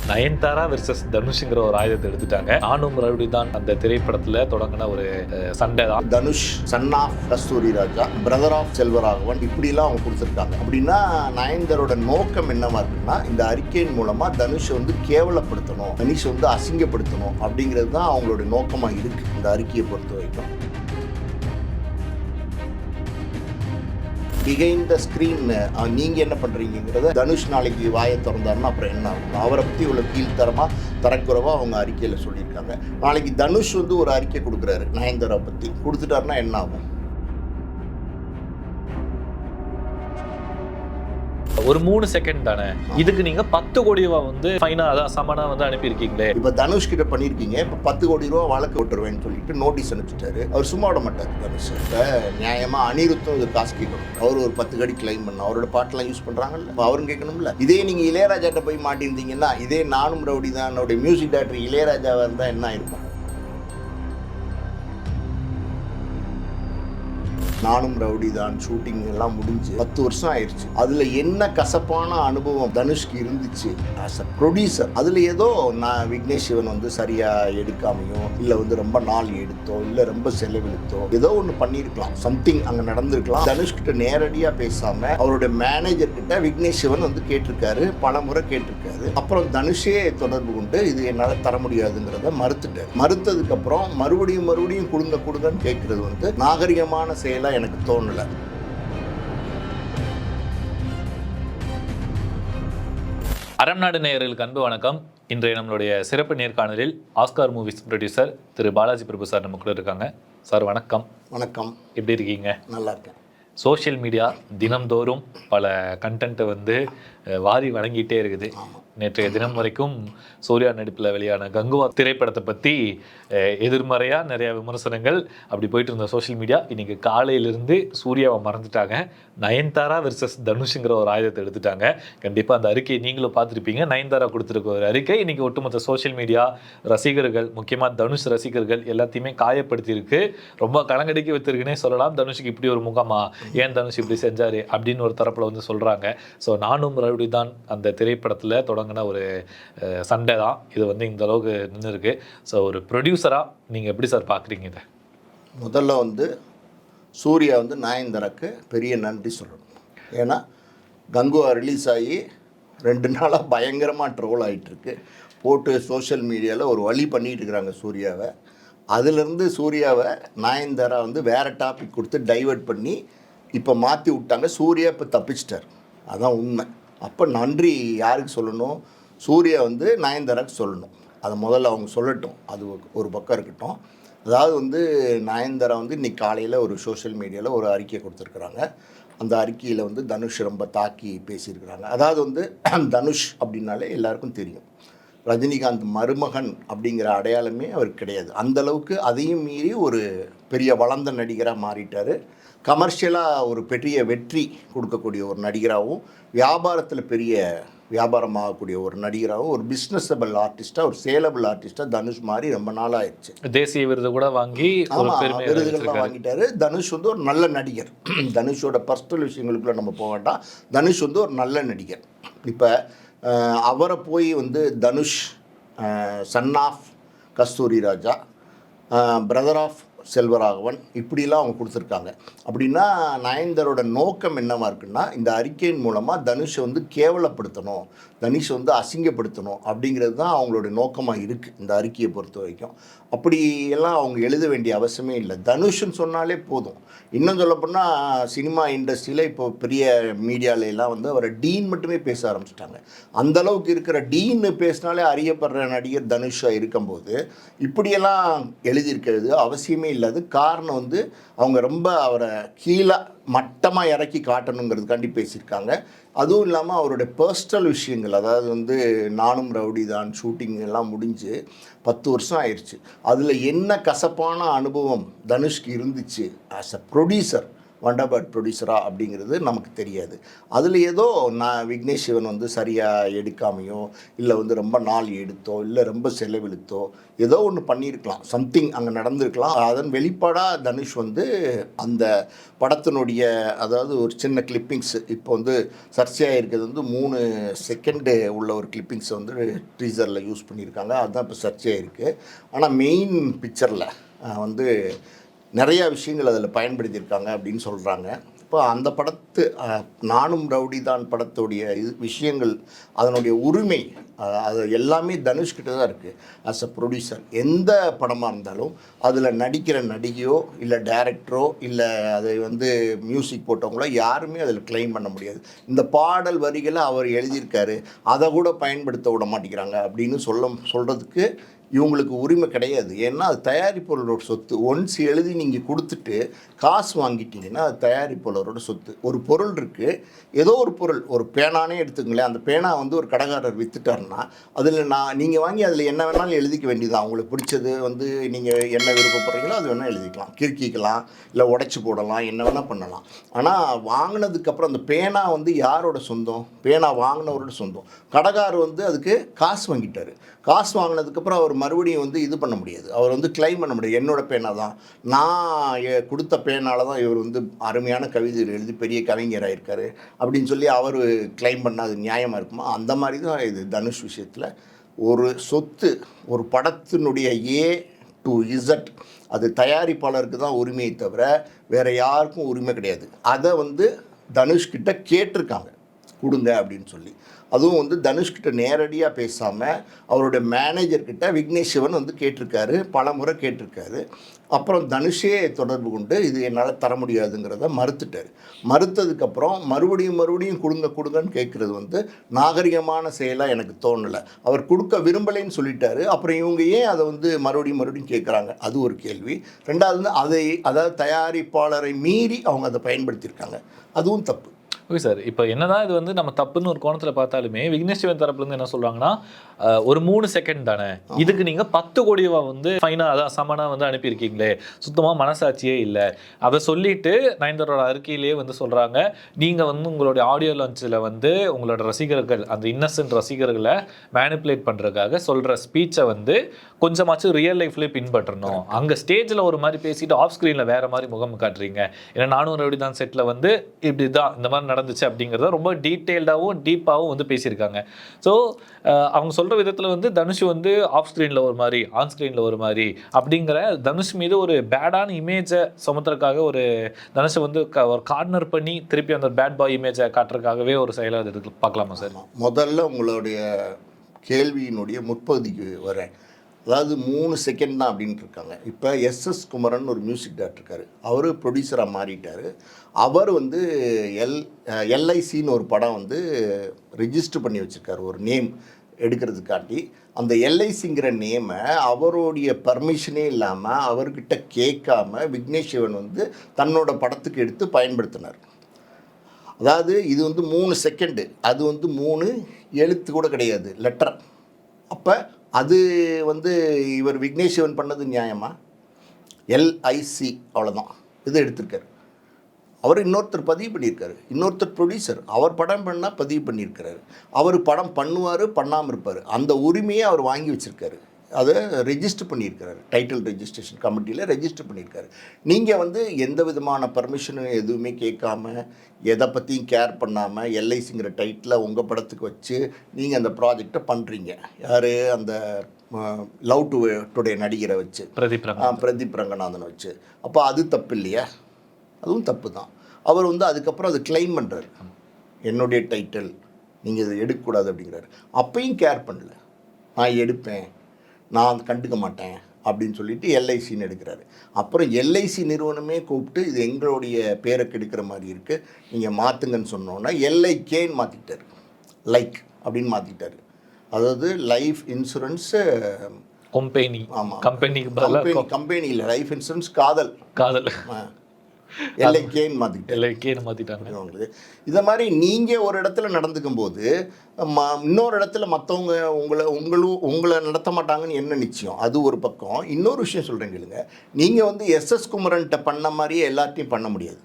Nayanthara versus தனுஷ்ங்கிற ஒரு ஆயுதத்தை எடுத்துட்டாங்க. நானும் ரவுடி தான் அந்த திரைப்படத்துல தொடங்கின ஒரு சண்டை தான். Dhanush son of Kasthuri Raja, brother of Selvaraghavan, இப்படிலாம் அவங்க கொடுத்துருக்காங்க. அப்படின்னா நயன்தாரோட நோக்கம் என்னவா இருக்குன்னா, இந்த அறிக்கையின் மூலமா தனுஷை வந்து கேவலப்படுத்தணும், தனுஷை வந்து அசிங்கப்படுத்தணும் அப்படிங்கிறது தான் அவங்களுடைய நோக்கமா இருக்கு இந்த அறிக்கையை பொறுத்த வரைக்கும். பிஹைண்ட் த ஸ்க்ரீன் நீங்கள் என்ன பண்ணுறீங்கிறத தனுஷ் நாளைக்கு வாயை திறந்தாருன்னா அப்புறம் என்ன ஆகும்? அவரை பற்றி இவ்வளோ கீழ்த்தரமாக தரக்குறவாக அவங்க அறிக்கையில் சொல்லியிருக்காங்க. நாளைக்கு தனுஷ் வந்து ஒரு அறிக்கை கொடுக்குறாரு நயன்தாரா பற்றி, கொடுத்துட்டாருன்னா என்ன ஆகும்? ஒரு 3 செகண்ட் தானே, இதுக்கு நீங்க 10 கோடி ரூபா வந்து ஃபைனா அதான் சமனா வந்து அனுப்பியிருக்கீங்களே. இப்போ தனுஷ் கிட்ட பண்ணியிருக்கீங்க, இப்போ 10 கோடி ரூபா வழக்கு விட்டுருவேன்னு சொல்லிட்டு நோட்டீஸ் அனுப்பிச்சிட்டாரு. அவர் சும்மா விட மாட்டார் தனுஷ். இப்போ நியாயமாக அனிருத்தும் இது காசு கேட்கணும். அவர் ஒரு 10 கோடி கிளைம் பண்ண, அவரோட பாட்டெல்லாம் யூஸ் பண்ணுறாங்கல்ல, இப்போ அவரும் கேட்கணும்ல. இதே நீங்கள் இளையராஜாட்ட போய் மாட்டியிருந்தீங்கன்னா, இதே நானும் ரவுடி தான் என்னுடைய மியூசிக் டைரக்டர் இளையராஜாவாக இருந்தால் என்ன ஆயிருக்கும்? நானும் ரவுடி தான் ஷூட்டிங் எல்லாம் முடிஞ்சு 10 வருஷம் ஆயிடுச்சு. அதுல என்ன கசப்பான அனுபவம் தனுஷ்க்கு இருந்துச்சு ஆஸ் அ ப்ரொடியூசர். அதுல ஏதோ நான் விக்னேஷ் சிவன் வந்து சரியா எடுக்காமையோ, இல்ல வந்து ரொம்ப நாள் எடுத்தோ, இல்ல ரொம்ப செலவெடுத்தோ ஏதோ ஒன்று பண்ணியிருக்கலாம், சம்திங் அங்க நடந்திருக்கலாம். தனுஷ் கிட்ட நேரடியா பேசாம அவருடைய மேனேஜர் கிட்ட விக்னேஷ் சிவன் வந்து கேட்டிருக்காரு, பல முறை கேட்டிருக்காரு. அப்புறம் தனுஷே தொடர்பு கொண்டு இது என்னால் தர முடியாதுங்கிறத மறுத்துட்டார். மறுத்ததுக்கு அப்புறம் மறுபடியும் கொடுங்கன்னு கேட்கறது வந்து நாகரிகமான செயலா எனக்கு தோணல. அறம்நாடு நேயர்களுக்கு அன்பு வணக்கம். இன்றைய நம்மளுடைய சிறப்பு நேர்காணலில் ஆஸ்கார் மூவிஸ் ப்ரொடியூசர் திரு பாலாஜி பிரபு சார் நம்ம கூட இருக்காங்க. சார் வணக்கம். வணக்கம். எப்படி இருக்கீங்க? நல்லா இருக்கேன். சோஷியல் மீடியா தினம்தோறும் பல கண்டென்ட்டை வந்து வாரி வழங்கிட்டே இருக்குது. நேற்றைய தினம் வரைக்கும் சூர்யா நடிப்பில் வெளியான கங்குவா திரைப்படத்தை பற்றி எதிர்மறையாக நிறையா விமர்சனங்கள் அப்படி போயிட்டு இருந்த சோஷியல் மீடியா. இன்றைக்கி காலையிலேருந்து சூர்யாவை மறந்துட்டாங்க. நயன்தாரா வெர்சஸ் தனுஷ்ங்கிற ஒரு ஆயுதத்தை எடுத்துட்டாங்க. கண்டிப்பாக அந்த அறிக்கையை நீங்களும் பார்த்துருப்பீங்க. நயன்தாரா கொடுத்துருக்க ஒரு அறிக்கை இன்றைக்கி ஒட்டுமொத்த சோஷியல் மீடியா ரசிகர்கள், முக்கியமாக தனுஷ் ரசிகர்கள் எல்லாத்தையுமே காயப்படுத்தியிருக்கு. ரொம்ப கலங்கடிக்க வைத்திருக்குன்னே சொல்லலாம். தனுஷுக்கு இப்படி ஒரு முகமா, ஏன் தனுஷ் இப்படி செஞ்சார் அப்படின்னு ஒரு தரப்பில் வந்து சொல்கிறாங்க. ஸோ நானும் ரவுடி தான் அந்த திரைப்படத்தில் தொடங்கின ஒரு சண்டை தான் இது வந்து இந்த அளவுக்கு நின்று இருக்கு. ஸோ ஒரு ப்ரொடியூசராக நீங்கள் எப்படி சார் பார்க்குறீங்க இதை? முதல்ல வந்து சூர்யா வந்து நயன்தாராக்கு பெரிய நன்றி சொல்லணும். ஏன்னா கங்குவா ரிலீஸ் ஆகி 2 நாளாக பயங்கரமாக ட்ரோல் ஆகிட்டுருக்கு. போட்டு சோஷியல் மீடியாவில் ஒரு வழி பண்ணிகிட்டு இருக்கிறாங்க சூர்யாவை. அதிலிருந்து சூர்யாவை நயன்தாரா வந்து வேறு டாபிக் கொடுத்து டைவர்ட் பண்ணி இப்போ மாற்றி விட்டாங்க. சூர்யா இப்போ தப்பிச்சிட்டார், அதான் உண்மை. அப்போ நன்றி யாருக்கு சொல்லணும்? சூர்யா வந்து நயன்தாராக்கு சொல்லணும். அதை முதல்ல அவங்க சொல்லட்டும், அது ஒரு பக்கம் இருக்கட்டும். அதாவது வந்து நயன்தாரா வந்து இன்றைக்கி காலையில் ஒரு சோஷியல் மீடியாவில் ஒரு அறிக்கை கொடுத்துருக்குறாங்க. அந்த அறிக்கையில் வந்து தனுஷ் ரொம்ப தாக்கி பேசியிருக்கிறாங்க. அதாவது வந்து தனுஷ் அப்படின்னாலே எல்லாருக்கும் தெரியும், ரஜினிகாந்த் மருமகன் அப்படிங்கிற அடையாளமே அவருக்கு கிடையாது. அந்தளவுக்கு அதையும் மீறி ஒரு பெரிய வளர்ந்த நடிகராக மாறிட்டார். கமர்ஷியலாக ஒரு பெரிய வெற்றி கொடுக்கக்கூடிய ஒரு நடிகராகவும், வியாபாரத்தில் பெரிய வியாபாரமாகக்கூடிய ஒரு நடிகராகவும், ஒரு பிஸ்னஸபிள் ஆர்டிஸ்ட்டாக, ஒரு சேலபிள் ஆர்டிஸ்ட்டாக தனுஷ் மாதிரி ரொம்ப நாள் ஆயிடுச்சு. தேசிய விருது கூட வாங்கி விருதுகள்லாம் வாங்கிட்டாரு. தனுஷ் வந்து ஒரு நல்ல நடிகர். தனுஷோட பர்சனல் விஷயங்களுக்குள்ள நம்ம போக வேண்டாம். தனுஷ் வந்து ஒரு நல்ல நடிகர். இப்போ அவரை போய் வந்து Dhanush son of Kasthuri Raja, brother of Selvaraghavan, இப்படிலாம் அவங்க கொடுத்துருக்காங்க. அப்படின்னா நயன்தாரோட நோக்கம் என்னவா இருக்குன்னா, இந்த அறிக்கையின் மூலமாக தனுஷை வந்து கேவலப்படுத்தணும், தனுஷை வந்து அசிங்கப்படுத்தணும் அப்படிங்கிறது தான் அவங்களுடைய நோக்கமாக இருக்குது இந்த அறிக்கையை பொறுத்த வரைக்கும். அப்படியெல்லாம் அவங்க எழுத வேண்டிய அவசியமே இல்லை. தனுஷ்ன்னு சொன்னாலே போதும். இன்னும் சொல்லப்போனால் சினிமா இண்டஸ்ட்ரியில் இப்போ பெரிய மீடியாலெலாம் வந்து அவரை டீன் மட்டுமே பேச ஆரம்பிச்சிட்டாங்க. அந்தளவுக்கு இருக்கிற டீன்னு பேசினாலே அறியப்படுற நடிகர் தனுஷாக இருக்கும்போது இப்படியெல்லாம் எழுதியிருக்கிறது அவசியமே இல்லாது. காரணம் வந்து அவங்க ரொம்ப அவரை கீழே மட்டமாக இறக்கி காட்டணுங்கிறதுக்காண்டி பேசியிருக்காங்க. அதுவும் இல்லாமல் அவருடைய பர்சனல் விஷயங்கள், அதாவது வந்து நானும் ரவுடி தான் ஷூட்டிங் எல்லாம் முடிஞ்சு 10 வருஷம் ஆயிடுச்சு. அதில் என்ன கசப்பான அனுபவம் தனுஷ்க்கு இருந்துச்சு ஆஸ் அ ப்ரொடியூசர் வண்டர்பர்ட் ப்ரொடியூசரா அப்படிங்கிறது நமக்கு தெரியாது. அதில் ஏதோ நான் விக்னேஷ் சிவன் வந்து சரியாக எடுக்காமையோ இல்லை வந்து ரொம்ப நாள் எடுத்தோ இல்லை ரொம்ப செலவழித்தோ ஏதோ ஒன்று பண்ணியிருக்கலாம், சம்திங் அங்கே நடந்திருக்கலாம். அதன் வெளிப்பாடாக தனுஷ் வந்து அந்த படத்தினுடைய அதாவது ஒரு சின்ன கிளிப்பிங்ஸ் இப்போ வந்து சர்ச்சையாக இருக்கிறது வந்து 3 செகண்டு உள்ள ஒரு கிளிப்பிங்ஸை வந்து டீசரில் யூஸ் பண்ணியிருக்காங்க. அதுதான் இப்போ சர்ச்சையாக இருக்குது. ஆனால் மெயின் பிக்சரில் வந்து நிறையா விஷயங்கள் அதில் பயன்படுத்தியிருக்காங்க அப்படின்னு சொல்கிறாங்க. இப்போ அந்த படத்து நானும் ரவுடி தான் படத்துடைய விஷயங்கள் அதனுடைய உரிமை அது எல்லாமே தனுஷ்கிட்ட தான் இருக்குது. ஆஸ் அ ப்ரொடியூசர் எந்த படமாக இருந்தாலும் அதில் நடிக்கிற நடிகையோ இல்லை டைரக்டரோ இல்லை அதை வந்து மியூசிக் போட்டவங்களோ யாருமே அதில் கிளைம் பண்ண முடியாது. இந்த பாடல் வரிகளை அவர் எழுதியிருக்காரு, அதை கூட பயன்படுத்த விட மாட்டேங்கிறாங்க அப்படின்னு சொல்கிறதுக்கு இவங்களுக்கு உரிமை கிடையாது. ஏன்னா அது தயாரிப்பாளரோட சொத்து. ஒன்ஸ் எழுதி நீங்கள் கொடுத்துட்டு காசு வாங்கிட்டீங்கன்னா அது தயாரிப்பாளரோட சொத்து. ஒரு பொருள் இருக்குது, ஏதோ ஒரு பொருள், ஒரு பேனானே எடுத்துங்களேன், அந்த பேனா வந்து ஒரு கடைக்காரர் விற்றுட்டாருன்னா அதில் நீங்கள் வாங்கி அதில் என்ன வேணாலும் எழுதிக்க வேண்டியதான். உங்களுக்கு பிடிச்சது வந்து நீங்கள் என்ன விருப்பப்படுறீங்களோ அது வேணால் எழுதிக்கலாம், கிறுக்கிக்கலாம், இல்லை உடைச்சி போடலாம், என்ன வேணால் பண்ணலாம். ஆனால் வாங்கினதுக்கப்புறம் அந்த பேனா வந்து யாரோட சொந்தம்? பேனா வாங்கினவரோட சொந்தம். கடைக்காரர் வந்து அதுக்கு காசு வாங்கிட்டார். காசு வாங்கினதுக்கப்புறம் அவர் மறுபடியும் வந்து இது பண்ண முடியாது, அவர் வந்து கிளைம் பண்ண முடியாது. என்னோட பேனா தான், நான் கொடுத்த பேனால தான் இவர் வந்து அருமையான கவிதை எழுதி பெரிய கவிஞராக இருக்கார் அப்படின்னு சொல்லி அவர் கிளைம் பண்ணால் அது நியாயமாக இருக்குமா? அந்த மாதிரி தான் இது தனுஷ் விஷயத்தில். ஒரு சொத்து, ஒரு படத்தினுடைய A to Z அது தயாரிப்பாளருக்கு தான் உரிமையை தவிர வேறு யாருக்கும் உரிமை கிடையாது. அதை வந்து தனுஷ்கிட்ட கேட்டிருக்காங்க கொடுங்க அப்படின்னு சொல்லி. அதுவும் வந்து தனுஷ்கிட்ட நேரடியாக பேசாமல் அவருடைய மேனேஜர்கிட்ட விக்னேஷ் சிவன் வந்து கேட்டிருக்காரு, பல முறை கேட்டிருக்காரு. அப்புறம் தனுஷே தொடர்பு கொண்டு இது என்னால் தர முடியாதுங்கிறத மறுத்துட்டார். மறுத்ததுக்கப்புறம் மறுபடியும் கொடுங்கன்னு கேட்குறது வந்து நாகரிகமான செயலாக எனக்கு தோணலை. அவர் கொடுக்க விரும்பலைன்னு சொல்லிட்டாரு. அப்புறம் இவங்க ஏன் அதை வந்து மறுபடியும் கேட்குறாங்க, அது ஒரு கேள்வி. ரெண்டாவது வந்து அதாவது தயாரிப்பாளரை மீறி அவங்க அதை பயன்படுத்தியிருக்காங்க, அதுவும் தப்பு. ஓகே சார், இப்போ என்னதான் இது வந்து நம்ம தப்புன்னு ஒரு கோணத்தில் பார்த்தாலுமே விக்னேஷ் சிவன் தரப்புலேருந்து என்ன சொல்கிறாங்கன்னா, ஒரு 3 செகண்ட் தானே, இதுக்கு நீங்கள் 10 கோடி ரூபா வந்து ஃபைனாக அதான் சமனாக வந்து அனுப்பியிருக்கீங்களே, சுத்தமாக மனசாட்சியே இல்லை. அதை சொல்லிட்டு நயன்தாரோட அறிக்கையிலேயே வந்து சொல்கிறாங்க, நீங்கள் வந்து உங்களுடைய ஆடியோ லான்ச்சில் வந்து உங்களோட ரசிகர்கள், அந்த இன்னசென்ட் ரசிகர்களை மேனிப்புலேட் பண்ணுறதுக்காக சொல்கிற ஸ்பீச்சை வந்து கொஞ்சமாச்சும் ரியல் லைஃப்லேயே பின்பற்றணும். அங்கே ஸ்டேஜில் ஒரு மாதிரி பேசிட்டு ஆஃப் ஸ்க்ரீனில் வேறு மாதிரி முகம் காட்டுறீங்க. ஏன்னா நானும் ரவுடி தான் செட்டில் வந்து இப்படி தான் இந்த மாதிரி நடந்துச்சு அப்படிங்கிறத ரொம்ப டீட்டெயில்டாகவும் டீப்பாகவும் வந்து பேசியிருக்காங்க. ஸோ அவங்க சொல்கிற விதத்தில் வந்து தனுஷ் வந்து ஆஃப் ஸ்க்ரீனில் ஒரு மாதிரி, ஆன் ஸ்க்ரீனில் ஒரு மாதிரி அப்படிங்கிற தனுஷ் மீது ஒரு பேடான இமேஜை சுமத்துறதுக்காக ஒரு தனுஷை வந்து ஒரு கார்னர் பண்ணி திருப்பி அந்த பேட் பாய் இமேஜை காட்டுறதுக்காகவே ஒரு செயலை அது பார்க்கலாமா சார்? முதல்ல உங்களுடைய கேள்வியினுடைய முற்பகுதிக்கு வரேன். அதாவது 3 செகண்ட் தான் அப்படின்ட்டு இருக்காங்க. இப்போ எஸ்எஸ் குமரன் ஒரு மியூசிக் டைரக்டர் இருக்கார், அவர் ப்ரொடியூசராக மாறிட்டார். அவர் வந்து எல்ஐசின்னு ஒரு படம் வந்து ரிஜிஸ்டர் பண்ணி வச்சுருக்காரு ஒரு நேம் எடுக்கிறதுக்காண்டி. அந்த எல்ஐசிங்கிற நேமை அவருடைய பர்மிஷனே இல்லாமல் அவர்கிட்ட கேட்காம விக்னேஷ் சிவன் வந்து தன்னோட படத்துக்கு எடுத்து பயன்படுத்தினார். அதாவது இது வந்து 3 செகண்டு, அது வந்து 3 எழுத்து கூட கிடையாது, லெட்டர். அப்போ அது வந்து இவர் விக்னேஷ் சிவன் பண்ணது நியாயமா? எல்ஐசி அவ்வளோதான் இது எடுத்திருக்காரு. அவர் இன்னொருத்தர் பதிவு பண்ணியிருக்காரு, இன்னொருத்தர் ப்ரொடியூசர், அவர் படம் பண்ணால் பதிவு பண்ணியிருக்கிறாரு. அவர் படம் பண்ணுவார், பண்ணாமல் இருப்பார். அந்த உரிமையை அவர் வாங்கி வச்சுருக்காரு, அதை ரெஜிஸ்டர் பண்ணியிருக்கிறாரு, டைட்டில் ரெஜிஸ்ட்ரேஷன் கமிட்டியில் ரெஜிஸ்டர் பண்ணியிருக்காரு. நீங்கள் வந்து எந்த விதமான பர்மிஷனும் எதுவுமே கேட்காம, எதை பற்றியும் கேர் பண்ணாமல் எல்ஐசிங்கிற டைட்டில் உங்கள் படத்துக்கு வச்சு நீங்கள் அந்த ப்ராஜெக்டை பண்ணுறீங்க. யார்? அந்த லவ் டுடே நடிகரை வச்சு, பிரதீப் ரங்கநாதனை வச்சு. அப்போ அது தப்பு இல்லையா? அதுவும் தப்பு தான். அவர் வந்து அதுக்கப்புறம் அதை கிளைம் பண்ணுறாரு, என்னுடைய டைட்டில் நீங்கள் இதை எடுக்கக்கூடாது அப்படிங்கிறாரு. அப்பையும் கேர் பண்ணல, நான் எடுப்பேன், நான் கண்டுக்க மாட்டேன் அப்படின்னு சொல்லிட்டு எல்ஐசின்னு எடுக்கிறாரு. அப்புறம் எல்ஐசி நிறுவனமே கூப்பிட்டு இது எங்களுடைய பேரை கெடுக்கிற மாதிரி இருக்குது, நீங்கள் மாற்றுங்கன்னு சொன்னோன்னா எல்ஐகேன்னு மாற்றிக்கிட்டார், லைக் அப்படின்னு மாற்றிக்கிட்டார். அதாவது லைஃப் இன்சூரன்ஸு கம்பெனி. ஆமாம், கம்பெனி இல்லை, லைஃப் இன்சூரன்ஸ் காதல் எல்ஐகேன்னு மாற்றிக்கிட்டாங்க. இதை மாதிரி நீங்கள் ஒரு இடத்துல நடந்துக்கும் போது இன்னொரு இடத்துல மற்றவங்க உங்களை நடத்த மாட்டாங்கன்னு என்ன நிச்சயம்? அது ஒரு பக்கம். இன்னொரு விஷயம் சொல்கிறேன் கேளுங்க, நீங்கள் வந்து எஸ்எஸ் குமரன்ட்ட பண்ண மாதிரியே எல்லாத்தையும் பண்ண முடியாது.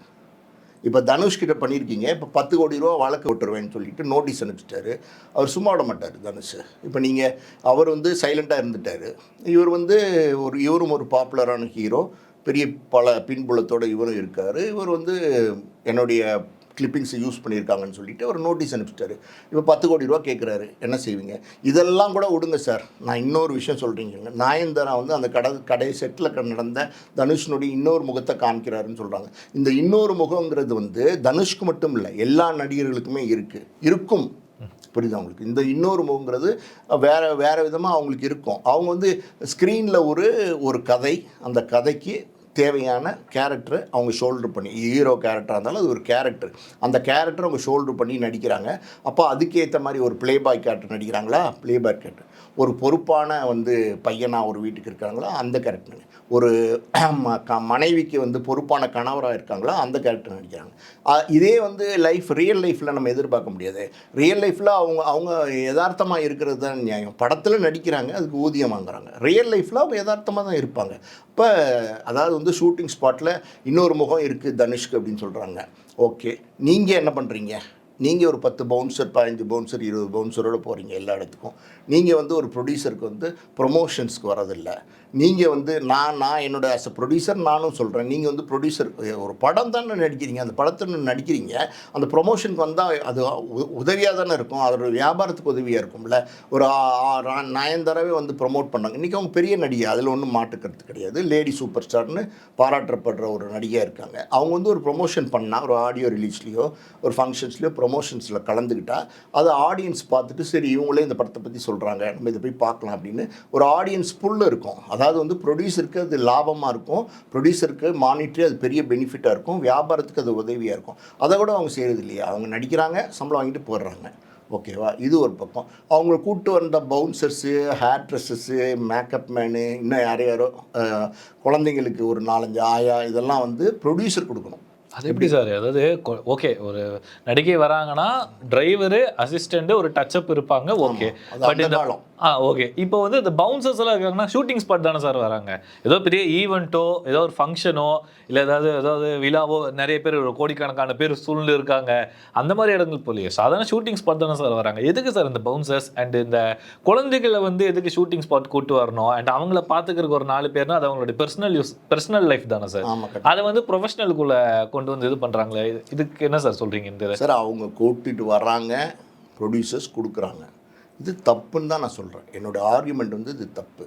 இப்போ தனுஷ்கிட்ட பண்ணியிருக்கீங்க, இப்போ 10 கோடி ரூபா வழக்கு விட்டுருவேன்னு சொல்லிட்டு நோட்டீஸ் அனுப்பிச்சிட்டாரு. அவர் சும்மா விட மாட்டார் தனுஷ். இப்போ நீங்கள் அவர் வந்து சைலண்ட்டாக இருந்துட்டார். இவரும் ஒரு பாப்புலரான ஹீரோ, பெரிய பல பின்புலத்தோடு இவரும் இருக்கார். இவர் வந்து என்னுடைய கிளிப்பிங்ஸை யூஸ் பண்ணியிருக்காங்கன்னு சொல்லிட்டு ஒரு நோட்டீஸ் அனுப்பிச்சிட்டாரு. இப்போ 10 கோடி ரூபா கேட்குறாரு. என்ன செய்வீங்க? இதெல்லாம் கூட விடுங்க சார், நான் இன்னொரு விஷயம் சொல்கிறீங்க. நயன்தாரா வந்து அந்த கடை செட்டில் நடந்த தனுஷனுடைய இன்னொரு முகத்தை காமிக்கிறாருன்னு சொல்கிறாங்க. இந்த இன்னொரு முகங்கிறது வந்து தனுஷ்க்கு மட்டும் இல்லை, எல்லா நடிகர்களுக்குமே இருக்கும். புரியுது அவங்களுக்கு? இந்த இன்னொரு முகங்கிறது வேறு விதமாக அவங்களுக்கு இருக்கும். அவங்க வந்து ஸ்க்ரீனில் ஒரு கதை, அந்த கதைக்கு தேவையான கேரக்டர் அவங்க ஷோல்டர் பண்ணி, ஹீரோ கேரக்டராக இருந்தாலும் அது ஒரு கேரக்டர், அந்த கேரக்டர் அவங்க ஷோல்டர் பண்ணி நடிக்கிறாங்க. அப்போ அதுக்கேற்ற மாதிரி ஒரு ப்ளேபாய் கேரக்டர் நடிக்கிறாங்களா, ப்ளேபாய் கேரக்டர். ஒரு பொறுப்பான வந்து பையனாக ஒரு வீட்டுக்கு இருக்காங்களா, அந்த கேரக்டர். ஒரு மனைவிக்கு வந்து பொறுப்பான கணவராக இருக்காங்களா, அந்த கேரக்டர் நடிக்கிறாங்க. இதே வந்து ரியல் லைஃப்பில் நம்ம எதிர்பார்க்க முடியாது. ரியல் லைஃப்பில் அவங்க யதார்த்தமாக இருக்கிறது தான் நியாயம். படத்தில் நடிக்கிறாங்க, அதுக்கு ஊதியம் வாங்குறாங்க. ரியல் லைஃப்பில் அவங்க யதார்த்தமாக தான் இருப்பாங்க. இப்போ அதாவது வந்து ஷூட்டிங் ஸ்பாட்டில் இன்னொரு முகம் இருக்குது தனுஷ்க்கு அப்படின்னு சொல்கிறாங்க. ஓகே, நீங்கள் என்ன பண்ணுறீங்க? நீங்கள் ஒரு 10 பவுன்சர், 15 பவுன்சர், 20 பவுன்சரோடு போகிறீங்க எல்லா இடத்துக்கும். நீங்கள் வந்து ஒரு ப்ரொடியூசருக்கு வந்து ப்ரொமோஷன்ஸ்க்கு வரதில்லை. நீங்கள் வந்து நான் என்னோட ஆஸ் அ ப்ரொடியூசர் நானும் சொல்கிறேன், நீங்கள் வந்து ப்ரொடியூசர் ஒரு படம் தானே நடிக்கிறீங்க, அந்த படத்தை நடிக்கிறீங்க, அந்த ப்ரொமோஷனுக்கு வந்தால் அது உதவியாக தானே இருக்கும், அதோட வியாபாரத்துக்கு உதவியாக இருக்கும்ல. ஒரு நயன்தாராவே வந்து ப்ரொமோட் பண்ணாங்க. இன்றைக்கி அவங்க பெரிய நடிகை, அதில் ஒன்றும் மாட்டுக்கிறது கிடையாது. லேடி சூப்பர் ஸ்டார்னு பாராட்டப்படுற ஒரு நடிகையாக இருக்காங்க. அவங்க வந்து ஒரு ப்ரொமோஷன் பண்ணால், ஒரு ஆடியோ ரிலீஸ்லேயோ ஒரு ஃபங்க்ஷன்ஸ்லேயோ ப்ரொமோஷன்ஸில் கலந்துக்கிட்டால், அதை ஆடியன்ஸ் பார்த்துட்டு சரி இவங்களே இந்த படத்தை பற்றி சொல்கிறாங்க, நம்ம இதை போய் பார்க்கலாம் அப்படின்னு ஒரு ஆடியன்ஸ் புல் இருக்கும். அதாவது வந்து ப்ரொடியூசருக்கு அது லாபமாக இருக்கும், ப்ரொடியூசருக்கு மானிட்டரி அது பெரிய பெனிஃபிட்டாக இருக்கும், வியாபாரத்துக்கு அது உதவியாக இருக்கும். அதை கூட அவங்க செய்கிறது இல்லையா? அவங்க நடிக்கிறாங்க, சம்பளம் வாங்கிட்டு போடுறாங்க. ஓகேவா? இது ஒரு பக்கம். அவங்கள கூப்பிட்டு வந்த பவுன்சர்ஸு, ஹேர் ட்ரெஸ்ஸஸ்ஸு, மேக்கப் மேனு, இன்னும் யாரோ குழந்தைங்களுக்கு ஒரு 4-5 ஆயா, இதெல்லாம் வந்து ப்ரொடியூசர் கொடுக்கணும். அது எப்படி சார்? அதாவது ஓகே, ஒரு நடிகை வராங்கன்னா டிரைவரு, அசிஸ்டண்ட், ஒரு டச்சப் இருப்பாங்க. ஓகே, பட் இந்த ஓகே, இப்போ வந்து இந்த பவுன்சர்ஸ் எல்லாம் இருக்காங்கன்னா ஷூட்டிங் ஸ்பாட் தானே சார் வராங்க. ஏதோ பெரிய ஈவெண்ட்டோ, ஏதோ ஒரு ஃபங்க்ஷனோ, இல்லை ஏதாவது விழாவோ, நிறைய பேர், ஒரு கோடிக்கணக்கான பேர் சூழ்ந்து இருக்காங்க, அந்த மாதிரி இடங்கள் போலியே சாதாரண ஷூட்டிங் ஸ்பாட் தானே சார் வராங்க. எதுக்கு சார் இந்த பவுன்சர்ஸ் அண்ட் இந்த குழந்தைகளை வந்து எதுக்கு ஷூட்டிங் ஸ்பாட் கூட்டு வரணும்? அண்ட் அவங்கள பார்த்துக்கிறதுக்கு ஒரு 4 பேர்னா அது அவங்களோட பர்சனல் லைஃப் தானே சார். அதை வந்து ப்ரொஃபஷனலுக்குள்ள கொண்டு வந்து இது பண்ணுறாங்களே, இதுக்கு என்ன சார் சொல்கிறீங்க? இந்த சார் அவங்க கூட்டிகிட்டு வர்றாங்க, ப்ரொடியூசர்ஸ் கொடுக்குறாங்க, இது தப்புன்னு தான் நான் சொல்கிறேன். என்னோடய ஆர்குமெண்ட் வந்து இது தப்பு.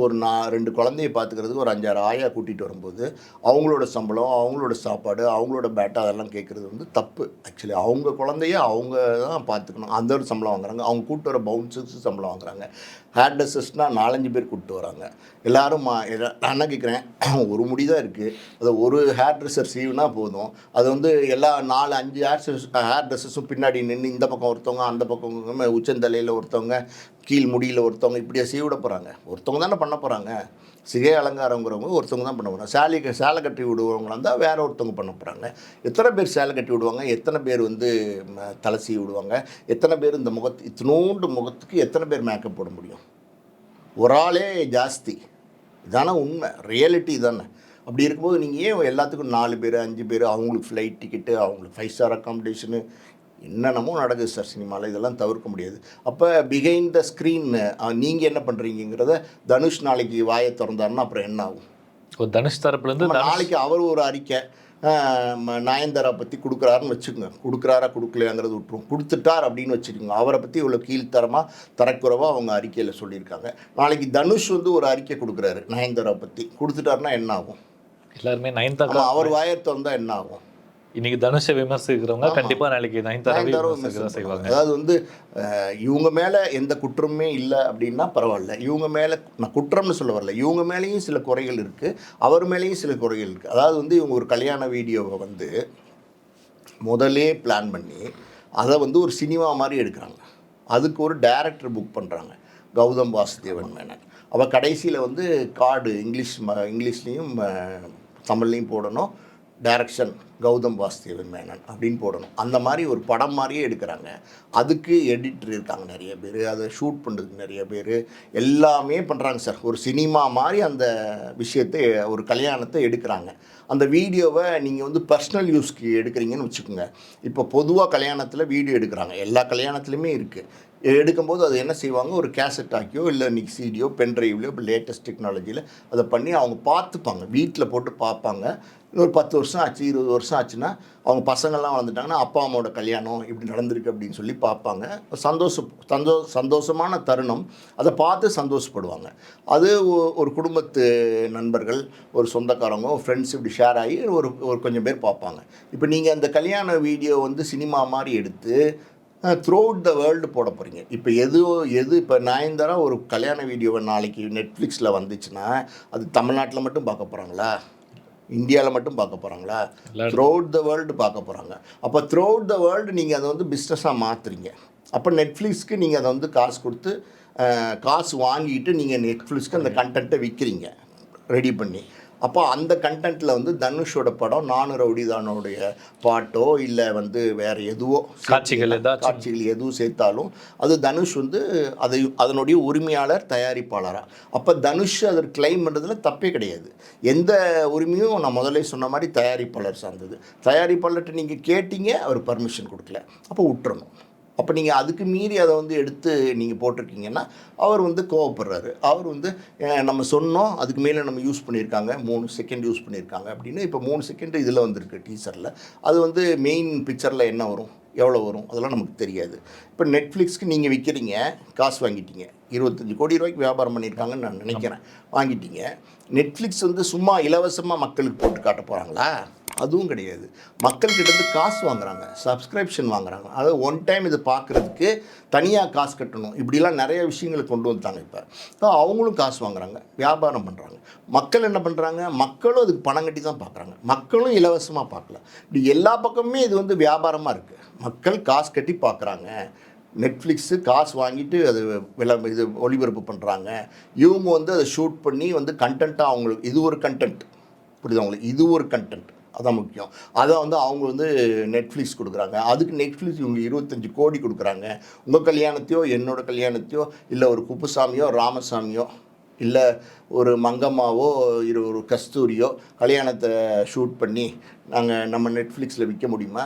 ஒரு 2 குழந்தைய பார்த்துக்கிறதுக்கு ஒரு 5-6 ஆயா கூட்டிகிட்டு வரும்போது அவங்களோட சம்பளம், அவங்களோட சாப்பாடு, அவங்களோட பேட்டா அதெல்லாம் கேட்குறது வந்து தப்பு. ஆக்சுவலி அவங்க குழந்தைய அவங்க தான் பார்த்துக்கணும். அந்த ஒரு சம்பளம் வாங்குறாங்க. அவங்க கூப்பிட்டு வர பவுன்சர்ஸ் சம்பளம் வாங்குறாங்க. ஹேர் ட்ரெஸ்ஸஸ்னால் 4-5 பேர் கூப்பிட்டு வராங்க. எல்லோரும் நான் என்ன கேட்குறேன், ஒரு முடி தான் இருக்குது, அதை ஒரு ஹேர் ட்ரெஸ்ஸர் சீவுனா போதும். அது வந்து எல்லா 4-5 ஹேர் ட்ரெஸ்ஸஸும் பின்னாடி நின்று இந்த பக்கம் ஒருத்தவங்க, அந்த பக்கம் உச்சந்தலையில் ஒருத்தவங்க, கீழ் முடியில் ஒருத்தவங்க, இப்படியே சீவிட போகிறாங்க. ஒருத்தவங்க தானே பண்ண போகிறாங்க. சிகை அலங்காரங்கிறவங்க ஒருத்தவங்க தான் பண்ண போகிறாங்க. சேலை கட்டி விடுவவங்களாக இருந்தால் வேறு ஒருத்தவங்க பண்ண போகிறாங்க. எத்தனை பேர் சேலை கட்டி விடுவாங்க, எத்தனை பேர் வந்து தலை சீவி விடுவாங்க, எத்தனை பேர் இந்த இத்தினோண்டு முகத்துக்கு எத்தனை பேர் மேக்கப் போட முடியும்? ஒரு ஆளே ஜாஸ்தி. இதான உண்மை, ரியாலிட்டி தானே. அப்படி இருக்கும்போது நீங்கள் ஏன் எல்லாத்துக்கும் 4 பேர் 5 பேர், அவங்களுக்கு ஃப்ளைட் டிக்கெட்டு, அவங்களுக்கு 5 ஸ்டார் அக்காமடேஷனு, என்னென்னமோ நடக்குது சார் சினிமாவில். இதெல்லாம் தவிர்க்க முடியாது. அப்போ பிஹைண்ட் த ஸ்க்ரீன் நீங்கள் என்ன பண்ணுறீங்கிறத தனுஷ் நாளைக்கு வாயை திறந்தாருன்னா அப்புறம் என்ன ஆகும்? தனுஷ் தரப்புலேருந்து நாளைக்கு அவர் ஒரு அறிக்கை நயன்தாரா பற்றி கொடுக்குறாருன்னு வச்சுக்கோங்க. கொடுக்குறாரா கொடுக்கலையாங்கிறது விட்டுரும். கொடுத்துட்டார் அப்படின்னு வச்சுக்கோங்க. அவரை பற்றி இவ்வளோ கீழ்த்தரமாக தரக்குறைவாக அவங்க அறிக்கையில் சொல்லியிருக்காங்க. நாளைக்கு தனுஷ் வந்து ஒரு அறிக்கை கொடுக்குறாரு நயன்தாரா பற்றி, கொடுத்துட்டாருன்னா என்ன ஆகும்? எல்லாருமே நயன்தாரா அவர் வாயை திறந்தால் என்ன ஆகும்? இன்னைக்கு தனுஷை விமர்சிக்கிறவங்க கண்டிப்பாக நாளைக்கு நயன்தாராவை செய்வாங்க. அதாவது வந்து இவங்க மேலே எந்த குற்றமே இல்லை அப்படின்னா பரவாயில்ல. இவங்க மேலே நான் குற்றம்னு சொல்ல வரல, இவங்க மேலேயும் சில குறைகள் இருக்குது, அவர் மேலேயும் சில குறைகள் இருக்குது. அதாவது வந்து இவங்க ஒரு கல்யாண வீடியோவை வந்து முதலே பிளான் பண்ணி அதை வந்து ஒரு சினிமா மாதிரி எடுக்கிறாங்க. அதுக்கு ஒரு டைரக்டர் புக் பண்ணுறாங்க, கௌதம் வாசுதேவன் மேனன். அவள் கடைசியில் வந்து கார்டு இங்கிலீஷ்லேயும் தமிழ்லேயும் போடணும், டைரக்ஷன் கௌதம் வாசுதேவன் மேனன் அப்படின்னு போடணும். அந்த மாதிரி ஒரு படம் மாதிரியே எடுக்கிறாங்க. அதுக்கு எடிட்டர் இருக்காங்க நிறைய பேர், அதை ஷூட் பண்ணுறதுக்கு நிறைய பேர், எல்லாமே பண்ணுறாங்க சார். ஒரு சினிமா மாதிரி அந்த விஷயத்தை, ஒரு கல்யாணத்தை எடுக்கிறாங்க. அந்த வீடியோவை நீங்கள் வந்து பர்சனல் யூஸ்க்கு எடுக்கிறீங்கன்னு வச்சுக்கோங்க. இப்போ பொதுவாக கல்யாணத்தில் வீடியோ எடுக்கிறாங்க, எல்லா கல்யாணத்துலேயுமே இருக்குது. எடுக்கும்போது அது என்ன செய்வாங்க, ஒரு கேசட் ஆக்கியோ இல்லை இன்றைக்கி சிடியோ பென்ட்ரைவ்லையோ இப்போ லேட்டஸ்ட் டெக்னாலஜியில் அதை பண்ணி அவங்க பார்த்துப்பாங்க, வீட்டில் போட்டு பார்ப்பாங்க. இன்னொரு 10 வருஷம் ஆச்சு, 20 வருஷம் ஆச்சுன்னா அவங்க பசங்கள்லாம் வளர்ந்துட்டாங்கன்னா அப்பா அம்மாவோட கல்யாணம் இப்படி நடந்திருக்கு அப்படின்னு சொல்லி பார்ப்பாங்க. சந்தோஷமான தருணம், அதை பார்த்து சந்தோஷப்படுவாங்க. அது ஒரு குடும்பத்து நண்பர்கள், ஒரு சொந்தக்காரங்க, ஃப்ரெண்ட்ஸ் இப்படி ஷேர் ஆகி ஒரு கொஞ்சம் பேர் பார்ப்பாங்க. இப்போ நீங்கள் அந்த கல்யாண வீடியோ வந்து சினிமா மாதிரி எடுத்து த்ரூ அவுட் த வேர்ல்டு போட போகிறீங்க. இப்போ இப்போ நயன்தாரா ஒரு கல்யாண வீடியோவை நாளைக்கு நெட்ஃப்ளிக்ஸில் வந்துச்சுன்னா அது தமிழ்நாட்டில் மட்டும் பார்க்க போகிறாங்களா, இந்தியாவில் மட்டும் பார்க்க போகிறாங்களா, த்ரூ அவுட் த வேர்ல்டு பார்க்க போகிறாங்க. அப்போ த்ரூ அவுட் த வேர்ல்டு நீங்கள் அதை வந்து பிஸ்னஸாக மாற்றுறீங்க. அப்போ நெட்ஃப்ளிக்ஸ்க்கு நீங்கள் அதை வந்து காசு கொடுத்து காசு வாங்கிட்டு நீங்கள் நெட்ஃப்ளிக்ஸ்க்கு அந்த கண்டென்ட்டை விற்கிறீங்க ரெடி பண்ணி. அப்போ அந்த கண்டென்ட்டில் வந்து தனுஷோட படம் நானு ரவுடிதானுடைய பாட்டோ இல்லை வந்து வேறு எதுவோ காட்சிகள் எதுவும் சேர்த்தாலும் அது தனுஷ் வந்து அதனுடைய உரிமையாளர், தயாரிப்பாளராக. அப்போ தனுஷ் அதை கிளைம் பண்ணுறதுல தப்பே கிடையாது. எந்த உரிமையும் நான் முதல்ல சொன்ன மாதிரி தயாரிப்பாளர் சார்ந்தது. தயாரிப்பாளர்கிட்ட நீங்கள் கேட்டீங்க, அவர் பர்மிஷன் கொடுக்கல, அப்போ விட்டுறணும். அப்போ நீங்கள் அதுக்கு மீறி அதை வந்து எடுத்து நீங்கள் போட்டிருக்கீங்கன்னா அவர் வந்து கோவப்படுறாரு. அவர் வந்து நம்ம சொன்னோம், அதுக்கு மேலே நம்ம யூஸ் பண்ணியிருக்காங்க, 3 செகண்ட் யூஸ் பண்ணியிருக்காங்க அப்படின்னு. இப்போ 3 செகண்ட் இதில் வந்துருக்கு டீசரில். அது வந்து மெயின் பிக்சரில் என்ன வரும், எவ்வளோ வரும், அதெல்லாம் நமக்கு தெரியாது. இப்போ நெட்ஃப்ளிக்ஸ்க்கு நீங்கள் விற்கிறீங்க, காசு வாங்கிட்டீங்க, 25 கோடி ரூபாய்க்கு வியாபாரம் பண்ணியிருக்காங்கன்னு நான் நினைக்கிறேன், வாங்கிட்டீங்க. நெட்ஃப்ளிக்ஸ் வந்து சும்மா இலவசமாக மக்களுக்கு போட்டு காட்ட போகிறாங்களா? அதுவும் கிடையாது. மக்கள்கிட்டருந்து காசு வாங்குறாங்க, சப்ஸ்கிரிப்ஷன் வாங்குறாங்க. அதாவது ஒன் டைம் இதை பார்க்குறதுக்கு தனியாக காசு கட்டணும், இப்படிலாம் நிறைய விஷயங்களை கொண்டு வந்துட்டாங்க. இப்போ அவங்களும் காசு வாங்குறாங்க, வியாபாரம் பண்ணுறாங்க. மக்கள் என்ன பண்ணுறாங்க, மக்களும் அதுக்கு பணம் கட்டி தான் பார்க்குறாங்க, மக்களும் இலவசமாக பார்க்கல. இப்படி எல்லா பக்கமுமே இது வந்து வியாபாரமாக இருக்குது. மக்கள் காசு கட்டி பார்க்குறாங்க, நெட்ஃப்ளிக்ஸு காசு வாங்கிட்டு அது இது ஒளிபரப்பு பண்ணுறாங்க. இவங்க வந்து அதை ஷூட் பண்ணி வந்து கண்டென்ட்டாக அவங்களுக்கு இது ஒரு கண்டென்ட், புரியுது அவங்களுக்கு, இது ஒரு கண்டென்ட், அதான் முக்கியம். அதை வந்து அவங்க வந்து நெட்ஃப்ளிக்ஸ் கொடுக்குறாங்க. அதுக்கு நெட்ஃப்ளிக்ஸ் இவங்க 25 கோடி கொடுக்குறாங்க. உங்கள் கல்யாணத்தையோ என்னோடய கல்யாணத்தையோ இல்லை ஒரு குப்புசாமியோ ராமசாமியோ இல்லை ஒரு மங்கம்மாவோ ஒரு கஸ்தூரியோ கல்யாணத்தை ஷூட் பண்ணி நம்ம நெட்ஃப்ளிக்ஸில் விற்க முடியுமா?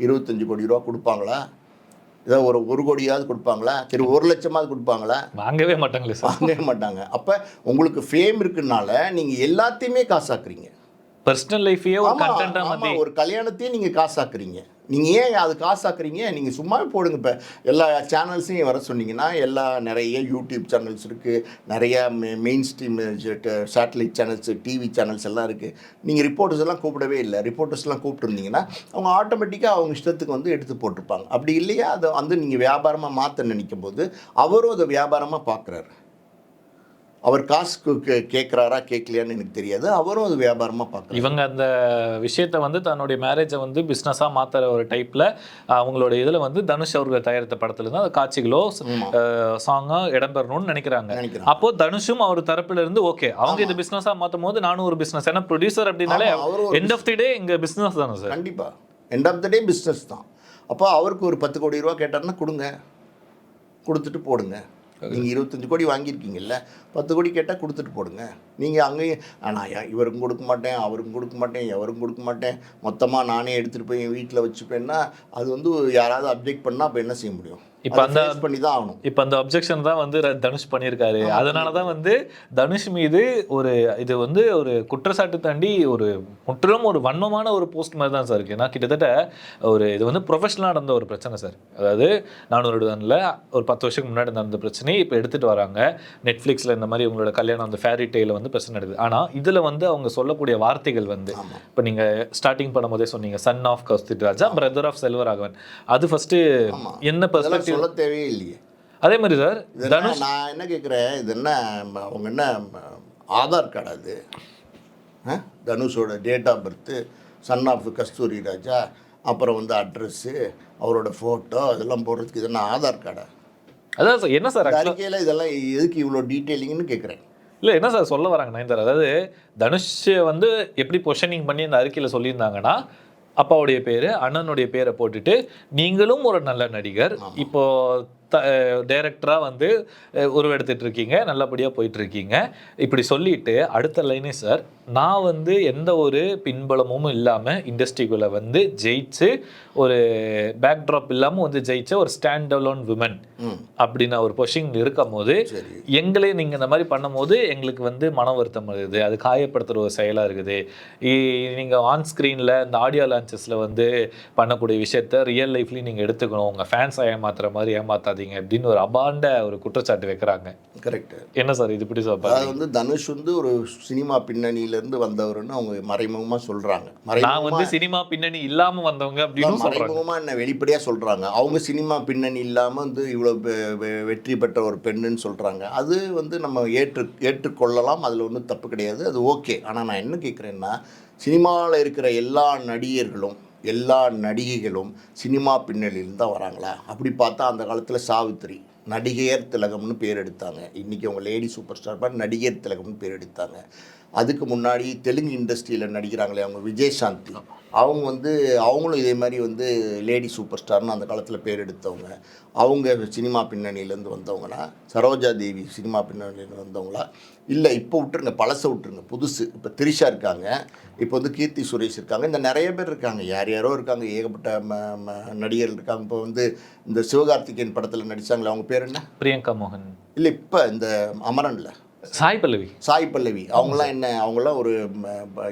25 கோடி ரூபா கொடுப்பாங்களா? ஏதோ ஒரு கோடியாவது கொடுப்பாங்களா? சரி, 1 லட்சமாவது கொடுப்பாங்களா? வாங்கவே மாட்டாங்களே, வாங்கவே மாட்டாங்க. அப்போ உங்களுக்கு ஃபேம் இருக்குனால நீங்கள் எல்லாத்தையுமே காசாக்குறீங்க. பர்சனல் லைஃபையே ஒரு கண்டென்ட்டா மாத்தி ஒரு கல்யாணத்தையே நீங்கள் காசாக்குறீங்க. நீங்கள் ஏன் அது காசாக்குறீங்க? நீங்கள் சும்மாவே போடுங்க. இப்போ எல்லா சேனல்ஸையும் வர சொன்னீங்கன்னா நிறைய யூடியூப் சேனல்ஸ் இருக்குது, நிறையா main stream satellite channels, TV channels எல்லாம் இருக்குது. நீங்கள் ரிப்போர்ட்டர்ஸ் எல்லாம் கூப்பிடவே இல்லை. ரிப்போர்ட்டர்ஸ்லாம் கூப்பிட்டுருந்தீங்கன்னா அவங்க ஆட்டோமேட்டிக்காக அவங்க இஷ்டத்துக்கு வந்து எடுத்து போட்டிருப்பாங்க. அப்படி இல்லையா, அதை வந்து நீங்கள் வியாபாரமாக மாற்ற நினைக்கும் போது அவரும் அதை வியாபாரமாக பார்க்குறாரு. அவர் காசு கேட்குறாரா கேட்கலையான்னு எனக்கு தெரியாது, அவரும் அது வியாபாரமாக பார்க்குறாரு. இவங்க அந்த விஷயத்தை வந்து தன்னுடைய மேரேஜை வந்து பிஸ்னஸாக மாற்றுற ஒரு டைப்பில் அவங்களோட இதில் வந்து தனுஷ் அவர்கள் தயாரித்த படத்தில் தான் அந்த காட்சிகளோ சாங்காக இடம்பெறணும்னு நினைக்கிறாங்க. அப்போது தனுஷும் அவர் தரப்புல இருந்து ஓகே, அவங்க இது பிஸ்னஸாக மாற்றும் போது நானும் ஒரு பிஸ்னஸ், ஏன்னா ப்ரொடியூசர் அப்படின்னாலே எண்ட் ஆஃப் தி டே இங்கே பிஸ்னஸ் தானே சார். கண்டிப்பாக end of the day business தான். அப்போ அவருக்கு ஒரு 10 கோடி ரூபா கேட்டார்னா கொடுங்க, கொடுத்துட்டு போடுங்க. நீங்கள் 25 கோடி வாங்கியிருக்கீங்கல்ல, 10 கோடி கேட்டால் கொடுத்துட்டு போடுங்க. நீங்கள் அங்கேயும் ஆனால் இவருக்கும் கொடுக்க மாட்டேன், அவருக்கும் கொடுக்க மாட்டேன், எவருக்கும் கொடுக்க மாட்டேன், மொத்தமாக நானே எடுத்துகிட்டு போய் என் வீட்டில் வச்சுப்பேன்னா அது வந்து யாராவது அப்ஜெக்ட் பண்ணால் அப்போ என்ன செய்ய முடியும்? இப்போ அந்த பண்ணி தான் ஆகணும். இப்போ அந்த அப்ஜெக்ஷன் தான் வந்து தனுஷ் பண்ணியிருக்காரு. அதனால தான் வந்து தனுஷ் மீது இது வந்து ஒரு குற்றச்சாட்டு தாண்டி ஒரு முற்றிலும் ஒரு வன்மமான ஒரு போஸ்ட் மாதிரி தான் சார் இருக்குது. ஏன்னா கிட்டத்தட்ட இது வந்து ப்ரொஃபஷனலாக நடந்த ஒரு பிரச்சனை சார். அதாவது 400 ஒரு 10 வருஷத்துக்கு முன்னாடி நடந்த பிரச்சனையை இப்போ எடுத்துகிட்டு வராங்க. நெட்ஃப்ளிக்ஸில் இந்த மாதிரி உங்களோட கல்யாணம் அந்த ஃபேரி டெய்ல வந்து பிரச்சனை நடக்குது. ஆனால் இதில் வந்து அவங்க சொல்லக்கூடிய வார்த்தைகள் வந்து இப்போ நீங்கள் ஸ்டார்டிங் பண்ணும்போதே சொன்னீங்க, சன் ஆஃப் கௌஸ்தி ராஜா, பிரதர் ஆஃப் செல்வராகவன். அது ஃபஸ்ட்டு என்ன பெர்ஸ்பெக்டிவ் சொல்ல தேவையே இல்லையே. அதே மாதிரி சார் நான் என்ன கேட்குறேன், இது என்ன அவங்க என்ன ஆதார் கார்டு? அது தனுஷோட date of birth, son of Kasthuri Raja, அப்புறம் வந்து அட்ரஸ்ஸு, அவரோட ஃபோட்டோ, இதெல்லாம் போடுறதுக்கு இது என்ன ஆதார் கார்டா? அதான் சார் என்ன சார் அறிக்கையில் இதெல்லாம் எதுக்கு இவ்வளோ டீட்டெயிலிங்னு கேட்குறேன். இல்லை என்ன சார் சொல்ல வராங்க நயன்தாரா, அதாவது தனுஷை வந்து எப்படி பொசிஷனிங் பண்ணி அந்த அறிக்கையில் சொல்லியிருந்தாங்கன்னா, அப்பாவுடைய பேர் அண்ணனுடைய பேரை போட்டுட்டு நீங்களும் ஒரு நல்ல நடிகர், இப்போ டைரக்டராக வந்து உருவெடுத்துட்டு இருக்கீங்க, நல்லபடியாக போயிட்டு இருக்கீங்க, இப்படி சொல்லிட்டு அடுத்த லைனே சார், நான் வந்து எந்த ஒரு பின்பலமும் இல்லாமல் இண்டஸ்ட்ரிக்குள்ளே வந்து ஜெயிச்சு ஒரு பேக்ட்ராப் இல்லாமல் வந்து ஜெயிச்ச ஒரு ஸ்டாண்ட் அலோன் விமன் அப்படின்னு ஒரு பொசிஷன் இருக்கும் போது எங்களே நீங்கள் இந்த மாதிரி பண்ணும்போது எங்களுக்கு வந்து மன வருத்தம் வருது, அது காயப்படுத்துகிற ஒரு செயலாக இருக்குது. நீங்கள் ஆன் ஸ்க்ரீனில் இந்த ஆடியோ லான்ச்சஸில் வந்து பண்ணக்கூடிய விஷயத்த ரியல் லைஃப்லேயும் நீங்கள் எடுத்துக்கணும், உங்கள் ஃபேன்ஸை ஏமாத்துற மாதிரி ஏமாத்தாதீங்க அப்படின்னு ஒரு அபாண்ட ஒரு குற்றச்சாட்டு வைக்கிறாங்க. கரெக்ட். என்ன சார் இது இப்படி சொல்ல? அது வந்து தனுஷ் வந்து ஒரு சினிமா பின்னணியிலேருந்து வந்தவர்னு அவங்க மறைமுகமாக சொல்கிறாங்க. நான் வந்து சினிமா பின்னணி இல்லாமல் வந்தவங்க அப்படின்னு மறைமுகமாக என்ன வெளிப்படையாக சொல்கிறாங்க. அவங்க சினிமா பின்னணி இல்லாமல் வந்து இவ்வளோ வெற்றி பெற்ற ஒரு பெண்ணுன்னு சொல்கிறாங்க. அது வந்து நம்ம ஏற்றுக்கொள்ளலாம், அதில் ஒன்றும் தப்பு கிடையாது, அது ஓகே. ஆனால் நான் என்ன கேட்குறேன்னா, சினிமாவில் இருக்கிற எல்லா நடிகர்களும் எல்லா நடிகைகளும் சினிமா பின்னணியிலிருந்து தான் வராங்களா? அப்படி பார்த்தா அந்த காலத்தில் சாவித்திரி நடிகையர் திலகம்னு பேர் எடுத்தாங்க. இன்றைக்கி அவங்க லேடி சூப்பர் ஸ்டார் மாதிரி நடிகையர் திலகம்னு பேர் எடுத்தாங்க. அதுக்கு முன்னாடி தெலுங்கு இண்டஸ்ட்ரியில் நடிக்கிறாங்களே அவங்க விஜயசாந்தி, அவங்க வந்து அவங்களும் இதே மாதிரி வந்து லேடி சூப்பர் ஸ்டார்னு அந்த காலத்தில் பேர் எடுத்தவங்க. அவங்க சினிமா பின்னணியிலேருந்து வந்தவங்கன்னா, சரோஜா தேவி சினிமா பின்னணியிலேருந்து வந்தவங்களா? இல்லை, இப்போ விட்டுருங்க, பழசை விட்டுருங்க, புதுசு. இப்போ திரிஷா இருக்காங்க, இப்போ வந்து கீர்த்தி சுரேஷ் இருக்காங்க, இந்த நிறைய பேர் இருக்காங்க, யார் யாரோ இருக்காங்க, ஏகப்பட்ட நடிகர்கள் இருக்காங்க. இப்போ வந்து இந்த சிவகார்த்திகேயன் படத்தில் நடித்தாங்களே அவங்க பேர் என்ன? பிரியங்கா மோகன். இல்லை, இப்போ இந்த அமரனில் சாய் பல்லவி அவங்களாம் என்ன, அவங்களாம் ஒரு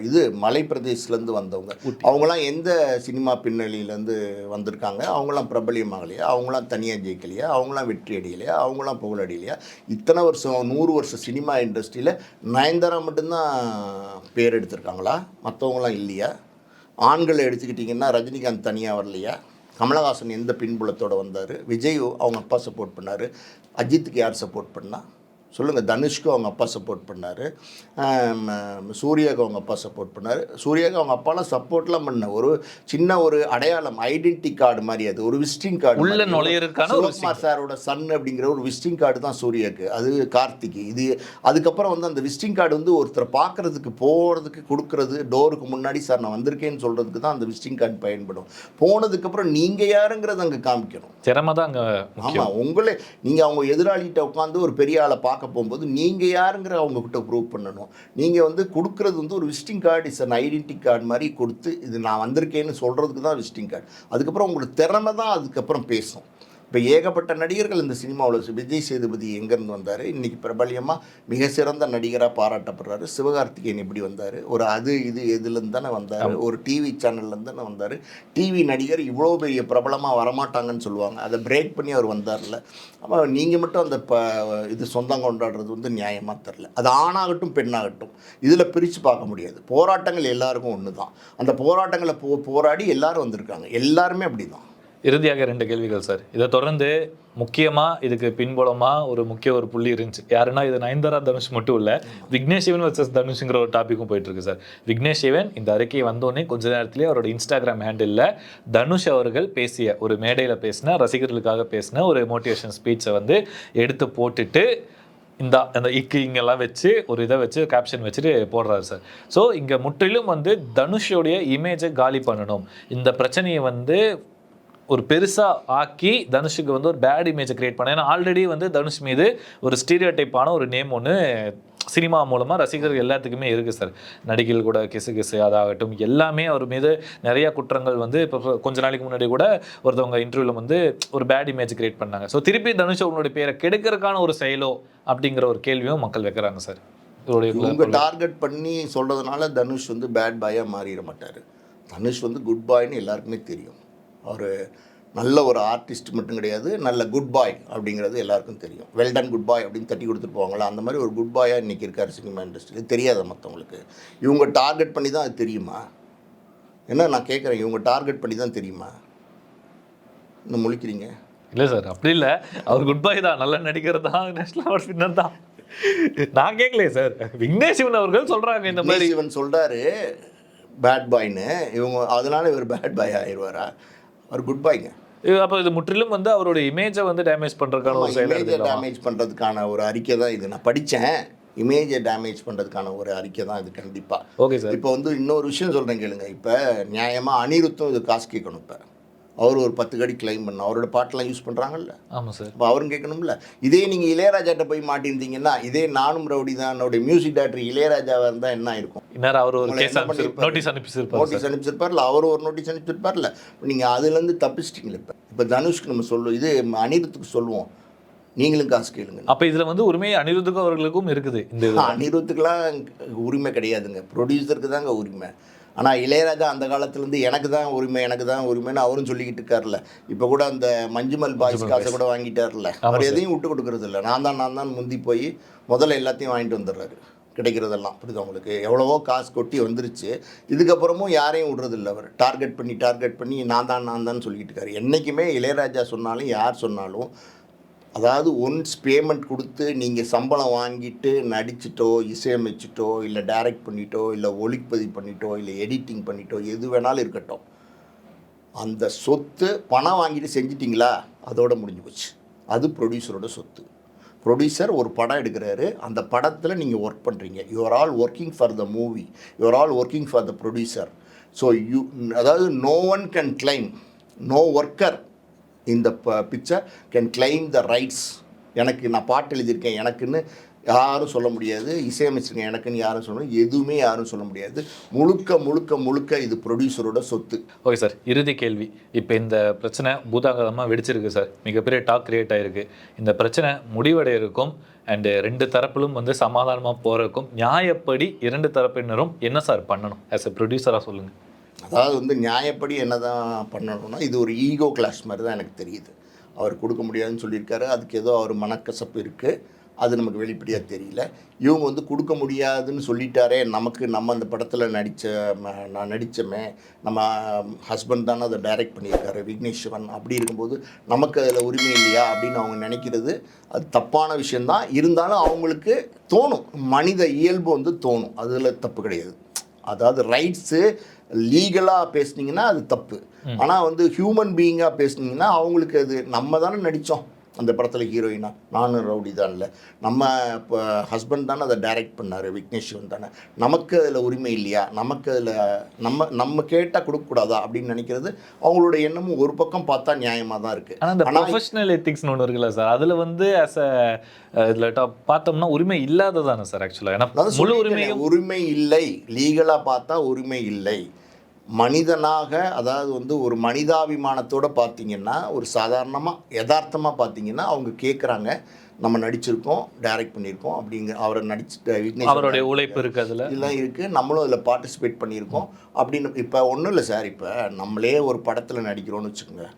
இது மலை பிரதேசத்துலேருந்து வந்தவங்க. அவங்களாம் எந்த சினிமா பின்னணியிலேருந்து வந்திருக்காங்க? அவங்களாம் பிரபலியமாகலையா? அவங்களாம் தனியாக ஜெயிக்கலையா? அவங்களாம் வெற்றி அடையலையா? அவங்களாம் புகழடையலையா? இத்தனை வருஷம் 100 வருஷம் சினிமா இண்டஸ்ட்ரியில் நயன்தாரா மட்டும்தான் பேர் எடுத்திருக்காங்களா? மற்றவங்களாம் இல்லையா? ஆண்களை எடுத்துக்கிட்டிங்கன்னா ரஜினிகாந்த் தனியாக வரலையா? கமலஹாசன் எந்த பின்புலத்தோடு வந்தார்? விஜய் அவங்க அப்பா சப்போர்ட் பண்ணார். அஜித்துக்கு யார் சப்போர்ட் பண்ணா சொல்லுங்கள்? தனுஷ்க்கு அவங்க அப்பா சப்போர்ட் பண்ணார், சூர்யாவுக்கு அவங்க அப்பா சப்போர்ட் பண்ணார். சூர்யாவுக்கு அவங்க அப்பாலாம் சப்போர்ட்லாம் பண்ண ஒரு சின்ன ஒரு அடையாளம், ஐடென்டி கார்டு மாதிரி, அது ஒரு விசிட்டிங் கார்டு. உள்ள நுழையிறதுக்கான சிவகுமார் சாரோட சன் அப்படிங்கிற ஒரு விசிட்டிங் கார்டு தான் சூர்யாவுக்கு, அது கார்த்திக்கு. இது அதுக்கப்புறம் வந்து அந்த விசிட்டிங் கார்டு வந்து ஒருத்தரை பார்க்குறதுக்கு போகிறதுக்கு கொடுக்குறது, டோருக்கு முன்னாடி சார் நான் வந்திருக்கேன்னு சொல்கிறதுக்கு தான் அந்த விசிட்டிங் கார்டு பயன்படும். போனதுக்கப்புறம் நீங்கள் யாருங்கிறது அங்கே காமிக்கணும், திறமை தான் அங்கே. ஆமாம், உங்களே நீங்கள் அவங்க எதிராளிகிட்ட உட்காந்து ஒரு பெரிய ஆளை பார்க்க போகும்போது நீங்கள் யாருங்கிற அவங்கக்கிட்ட ப்ரூவ் பண்ணணும். நீங்கள் வந்து கொடுக்குறது வந்து ஒரு visiting card, is an identity card மாதிரி கொடுத்து இது நான் வந்திருக்கேன்னு சொல்கிறதுக்கு தான் விசிட்டிங் கார்டு. அதுக்கப்புறம் உங்களுக்கு திறமை தான் அதுக்கப்புறம் பேசும். இப்போ ஏகப்பட்ட நடிகர்கள் இந்த சினிமாவில், விஜய் சேதுபதி எங்கேருந்து வந்தார், இன்றைக்கி பிரபல்யமாக மிக சிறந்த நடிகராக பாராட்டப்படுறாரு. சிவகார்த்திகேயன் எப்படி வந்தார், ஒரு அது இது எதுலேருந்து தானே வந்தார், ஒரு டிவி சேனல்லேருந்து தானே வந்தார். டிவி நடிகர் இவ்வளோ பெரிய பிரபலமாக வரமாட்டாங்கன்னு சொல்லுவாங்க, அதை பிரேக் பண்ணி அவர் வந்தார்ல. அப்போ நீங்கள் மட்டும் அந்த இது சொந்தம் கொண்டாடுறது வந்து நியாயமாக தெரில. அது ஆணாகட்டும் பெண்ணாகட்டும் இதில் பிரித்து பார்க்க முடியாது. போராட்டங்கள் எல்லாருக்கும் ஒன்று தான். அந்த போராட்டங்களை போராடி எல்லாரும் வந்திருக்காங்க, எல்லாருமே அப்படி தான். இறுதியாக 2 கேள்விகள் சார். இதை தொடர்ந்து முக்கியமாக இதுக்கு பின்புலமாக ஒரு முக்கிய புள்ளி இருந்துச்சு. யாருன்னா இது நயன்தாரா தனுஷ் மட்டும் இல்லை, விக்னேஷ் சிவன் வர்சஸ் தனுஷ்ங்கிற ஒரு டாப்பிக்கும் போயிட்டுருக்கு சார். விக்னேஷ் சிவன் இந்த அறிக்கையை வந்தோடனே கொஞ்ச நேரத்துலேயே அவரோட இன்ஸ்டாகிராம் ஹேண்டிலில் தனுஷ் அவர்கள் பேசிய ஒரு மேடையில் பேசின, ரசிகர்களுக்காக பேசின ஒரு மோட்டிவேஷன் ஸ்பீச்சை வந்து எடுத்து போட்டுட்டு அந்த இங்கெல்லாம் வச்சு ஒரு இதை வச்சு கேப்ஷன் வச்சுட்டு போடுறாரு சார். ஸோ இங்கே முற்றிலும் வந்து தனுஷோடைய இமேஜை காலி பண்ணணும், இந்த பிரச்சனையை வந்து ஒரு பெருசாக ஆக்கி தனுஷுக்கு வந்து ஒரு பேட் இமேஜை கிரியேட் பண்ண. ஏன்னா ஆல்ரெடி வந்து தனுஷ் மீது ஒரு ஸ்டீரியோடைப்பான ஒரு நேம் ஒன்று சினிமா மூலமாக ரசிகர்கள் எல்லாத்துக்குமே இருக்குது சார். நடிகைகள் கூட கிசு அதாகட்டும் எல்லாமே அவர் மீது நிறையா குற்றங்கள் வந்து இப்போ கொஞ்ச நாளைக்கு முன்னாடி கூட ஒருத்தவங்க இன்டர்வியூவில் வந்து ஒரு பேட் இமேஜ் கிரியேட் பண்ணாங்க. ஸோ திருப்பி தனுஷ் அவங்களுடைய பேரை கெடுக்கிறதுக்கான ஒரு செயலோ அப்படிங்கிற ஒரு கேள்வியும் மக்கள் வைக்கிறாங்க சார். இவங்க டார்கெட் பண்ணி சொல்கிறதுனால தனுஷ் வந்து பேட் பாயாக மாறிட மாட்டார். தனுஷ் வந்து குட் பாய்னு எல்லாருக்குமே தெரியும். அவர் நல்ல ஒரு ஆர்டிஸ்ட் மட்டும் கிடையாது, நல்ல குட் பாய் அப்படிங்கிறது எல்லாருக்கும் தெரியும். வெல்டன் குட் பாய் அப்படின்னு தட்டி கொடுத்துட்டு போவாங்களா, அந்த மாதிரி ஒரு குட் பாயாக இன்றைக்கி இருக்கார் சினிமா இண்டஸ்ட்ரியில். தெரியாத மற்றவங்களுக்கு இவங்க டார்கெட் பண்ணி தான் அது தெரியுமா? என்ன நான் கேட்குறேன், இவங்க டார்கெட் பண்ணி தான் தெரியுமா? இன்னும் முழிக்கிறீங்க? இல்லை சார், அப்படி இல்லை, அவர் குட் பாய் தான், நல்ல நடிகர் தான், நேஷனல் அவார்ட் வின்னர் தான். நான் கேட்கலையே சார், விக்னேஷ் சிவன் அவர்கள் சொல்கிறாங்க இந்த மாதிரி. சிவன் சொல்கிறாரு பேட் பாய்னு, இவங்க அதனால இவர் பேட் பாய் ஆயிடுவாரா? அவர் குட் பாய்ங்க. அப்போ இது முற்றிலும் வந்து அவருடைய இமேஜை வந்து டேமேஜ் பண்ணுறதுக்கான ஒரு செயல், டேமேஜ் பண்ணுறதுக்கான ஒரு அறிக்கை தான் இது. நான் படித்தேன், இமேஜை டேமேஜ் பண்ணுறதுக்கான ஒரு அறிக்கை தான் இது கண்டிப்பாக. Okay sir. இப்போ வந்து இன்னொரு விஷயம் சொல்கிறேன் கேளுங்க. இப்போ நியாயமாக அனிருத்தும் இது காசு கேட்கணும். இப்போ அவர் ஒரு 10 கோடி கிளைம் பண்ண அவரோட பாட்டெலாம் யூஸ் பண்ணுறாங்கல்ல. ஆமாம் சார். அப்போ அவரும் கேட்கணும்ல. இதே நீங்கள் இளையராஜாட்ட போய் மாட்டியிருந்தீங்கன்னா, இதே நானும் ரவுடி தான் என்னுடைய மியூசிக் டைரக்டர் இளையராஜாவாக இருந்தால் என்ன இருக்கும்? இந்நேரம் அவர் ஒரு உங்களை கேஸ் என்ன பண்ணிருப்பாரு? நோட்டீஸ் அனுப்பிச்சிருப்பாரு. நோட்டீஸ் அனுப்பிச்சிருப்பார்ல, அவரும் ஒரு நோட்டீஸ் அனுப்பிச்சிருப்பார்ல. நீங்கள் அதுலேருந்து தப்பிச்சிட்டிங்களே. இப்போ தனுஷ்க்கு நம்ம சொல்லுவோம், இது அனிருத்துக்கு சொல்லுவோம், நீங்களும் காசு கேளுங்க. அப்போ இதில் வந்து உரிமை அனிருத்துக்கும் அவர்களுக்கும் இருக்குது. இந்த அனிருத்துக்கெலாம் உரிமை கிடையாதுங்க, ப்ரொடியூசருக்கு தாங்க உரிமை. ஆனால் இளையராஜா அந்த காலத்துலேருந்து எனக்கு தான் உரிமைன்னு அவரும் சொல்லிக்கிட்டு இருக்காருல்ல. இப்போ கூட அந்த மஞ்சுமல் பாய்ஸ் காசை கூட வாங்கிட்டார்ல. அவர் எதையும் விட்டு கொடுக்கறது இல்லை. நான் தான் முந்தி போய் முதல்ல எல்லாத்தையும் வாங்கிட்டு வந்துடுறாரு, கிடைக்கிறதெல்லாம். புரியுது உங்களுக்கு? எவ்வளவோ காசு கொட்டி வந்துருச்சு. இதுக்கப்புறமும் யாரையும் விடுறதில்ல. அவர் டார்கெட் பண்ணி நான் தான் சொல்லிக்கிட்டு இருக்காரு. என்றைக்குமே இளையராஜா சொன்னாலும் யார் சொன்னாலும், அதாவது ஒன்ஸ் பேமெண்ட் கொடுத்து நீங்கள் சம்பளம் வாங்கிட்டு நடிச்சிட்டோ, இசையமைச்சிட்டோ, இல்லை டைரக்ட் பண்ணிட்டோ, இல்லை ஒளிப்பதிவு பண்ணிட்டோ, இல்லை எடிட்டிங் பண்ணிட்டோ, எது வேணாலும் இருக்கட்டும், அந்த சொத்து பணம் வாங்கிட்டு செஞ்சிட்டிங்களா, அதோட முடிஞ்சு போச்சு. அது ப்ரொடியூசரோட சொத்து. ப்ரொடியூசர் ஒரு படம் எடுக்கிறாரு, அந்த படத்தில் நீங்கள் ஒர்க் பண்ணுறீங்க. You are all working for the movie, you are all working for the producer. So அதாவது no one can claim, no worker இந்த picture can claim the rights. நான் பாட்டு எழுதியிருக்கேன் எனக்குன்னு யாரும் சொல்ல முடியாது, இசையமைச்சிருக்கேன் எனக்குன்னு யாரும் சொல்ல முடியாது, எதுவுமே யாரும் சொல்ல முடியாது. முழுக்க இது ப்ரொடியூசரோட சொத்து. ஓகே சார், இறுதி கேள்வி. இப்போ இந்த பிரச்சனை பூதாகரமாக வெடிச்சிருக்கு சார், மிகப்பெரிய டாக் கிரியேட் ஆகிருக்கு. இந்த பிரச்சனை முடிவடையிருக்கும் அண்டு 2 தரப்பிலும் வந்து சமாதானமாக போகிறதுக்கும் நியாயப்படி 2 தரப்பினரும் என்ன சார் பண்ணணும்? ஆஸ் எ ப்ரொடியூசராக சொல்லுங்கள். அதாவது வந்து நியாயப்படி என்ன தான் பண்ணணும்னா, இது ஒரு ஈகோ கிளாஷ் மாதிரி தான் எனக்கு தெரியுது. அவர் கொடுக்க முடியாதுன்னு சொல்லியிருக்காரு, அதுக்கு ஏதோ அவர் மனக்கசப்பு இருக்குது, அது நமக்கு வெளிப்படையாக தெரியல. இவங்க வந்து கொடுக்க முடியாதுன்னு சொல்லிட்டாரே, நம்ம அந்த படத்தில் நான் நடித்தமே, நம்ம ஹஸ்பண்ட் தானே அதை டைரக்ட் பண்ணியிருக்காரு விக்னேஷ் சிவன். அப்படி இருக்கும்போது நமக்கு அதில் உரிமை இல்லையா அப்படின்னு அவங்க நினைக்கிறது அது தப்பான விஷயந்தான். இருந்தாலும் அவங்களுக்கு தோணும், மனித இயல்பு வந்து தோணும், அதில் தப்பு கிடையாது. அதாவது ரைட்ஸு லீகலாக பேசுனீங்கன்னா அது தப்பு. ஆனால் வந்து ஹியூமன் பீயிங்காக பேசுனீங்கன்னா அவங்களுக்கு அது நம்ம தானே நடித்தோம் அந்த படத்தில் ஹீரோயினா, நானும் ரவுடி தான் இல்லை, நம்ம இப்போ ஹஸ்பண்ட் தானே அதை டைரக்ட் பண்ணார் விக்னேஷ் சிவன் தானே, நமக்கு அதில் உரிமை இல்லையா, நமக்கு அதில் நம்ம கேட்டால் கொடுக்கக்கூடாதா அப்படின்னு நினைக்கிறது அவங்களோட எண்ணமும் ஒரு பக்கம் பார்த்தா நியாயமாக தான் இருக்குது. ஆனால் அந்த ப்ரொஃபஷனல் எத்திக்ஸ்னு ஒன்று இருக்குல்ல சார், அதில் வந்து ஆஸ் அ இதில் பார்த்தோம்னா உரிமை இல்லாததானே சார் ஆக்சுவலாக? ஏன்னா முழு உரிமை இல்லை, லீகலாக பார்த்தா உரிமை இல்லை. மனிதனாக, அதாவது வந்து ஒரு மனிதாபிமானத்தோடு பார்த்தீங்கன்னா, ஒரு சாதாரணமாக யதார்த்தமாக பார்த்தீங்கன்னா அவங்க கேட்குறாங்க, நம்ம நடிச்சிருக்கோம், டைரக்ட் பண்ணியிருக்கோம் அப்படிங்கிற, அவரை நடிச்சு அவருடைய உழைப்பு இருக்குது, அதில் இதெல்லாம் இருக்குது, நம்மளும் அதில் பார்ட்டிசிபேட் பண்ணியிருக்கோம் அப்படின்னு. இப்போ ஒன்றும் இல்லை சார், இப்போ நம்மளே ஒரு படத்தில் நடிக்கிறோன்னு வச்சுக்கோங்க,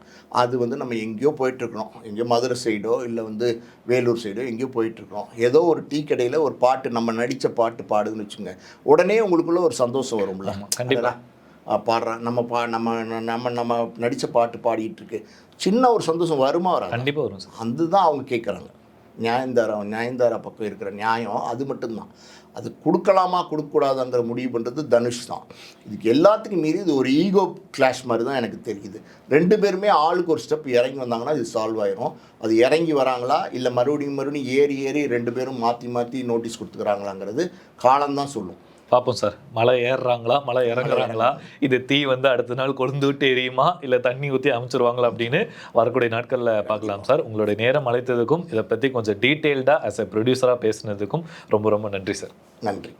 அது வந்து நம்ம எங்கேயோ போயிட்டுருக்குறோம், எங்கேயோ மதுரை சைடோ இல்லை வந்து வேலூர் சைடோ எங்கேயோ போயிட்டுருக்கோம், ஏதோ ஒரு டீ கடையில் ஒரு பாட்டு, நம்ம நடித்த பாட்டு பாடுதுன்னு வச்சுக்கோங்க, உடனே உங்களுக்குள்ள ஒரு சந்தோஷம் வரும்ல. கண்டிப்பாக பாடுறேன், நம்ம நடித்த பாட்டு பாடிட்டு இருக்கு, சின்ன ஒரு சந்தோஷம் வருமா வராது? கண்டிப்பாக வரும் சார். அதுதான் அவங்க கேட்குறாங்க. நியாயந்தாரா பக்கம் இருக்கிற நியாயம் அது மட்டும்தான். அது கொடுக்கலாமா கொடுக்கக்கூடாதுங்கிற முடிவு பண்ணுறது தனுஷ் தான். இதுக்கு எல்லாத்துக்கும் மீறி இது ஒரு ஈகோ கிளாஷ் மாதிரி தான் எனக்கு தெரியுது. 2 பேருமே ஆளுக்கு ஒரு ஸ்டெப் இறங்கி வந்தாங்கன்னா இது சால்வ் ஆயிரும். அது இறங்கி வராங்களா இல்லை மறுபடியும் ஏறி 2 பேரும் மாற்றி நோட்டீஸ் கொடுத்துக்கிறாங்களாங்கிறது காலம்தான் சொல்லும். பார்ப்போம் சார், மலை ஏறுறாங்களா மலை இறங்குறாங்களா, இது தீ வந்து அடுத்த நாள் கொழுந்து விட்டு எரியுமா இல்லை தண்ணி ஊற்றி அமைச்சிருவாங்களா அப்படின்னு வரக்கூடிய நாட்களில் பார்க்கலாம் சார். உங்களுடைய நேரம் அழைத்ததுக்கும் இதை பற்றி கொஞ்சம் டீட்டெயில்டாக ஆஸ் எ ப்ரொடியூசராக பேசுனதுக்கும் ரொம்ப நன்றி சார். நன்றி.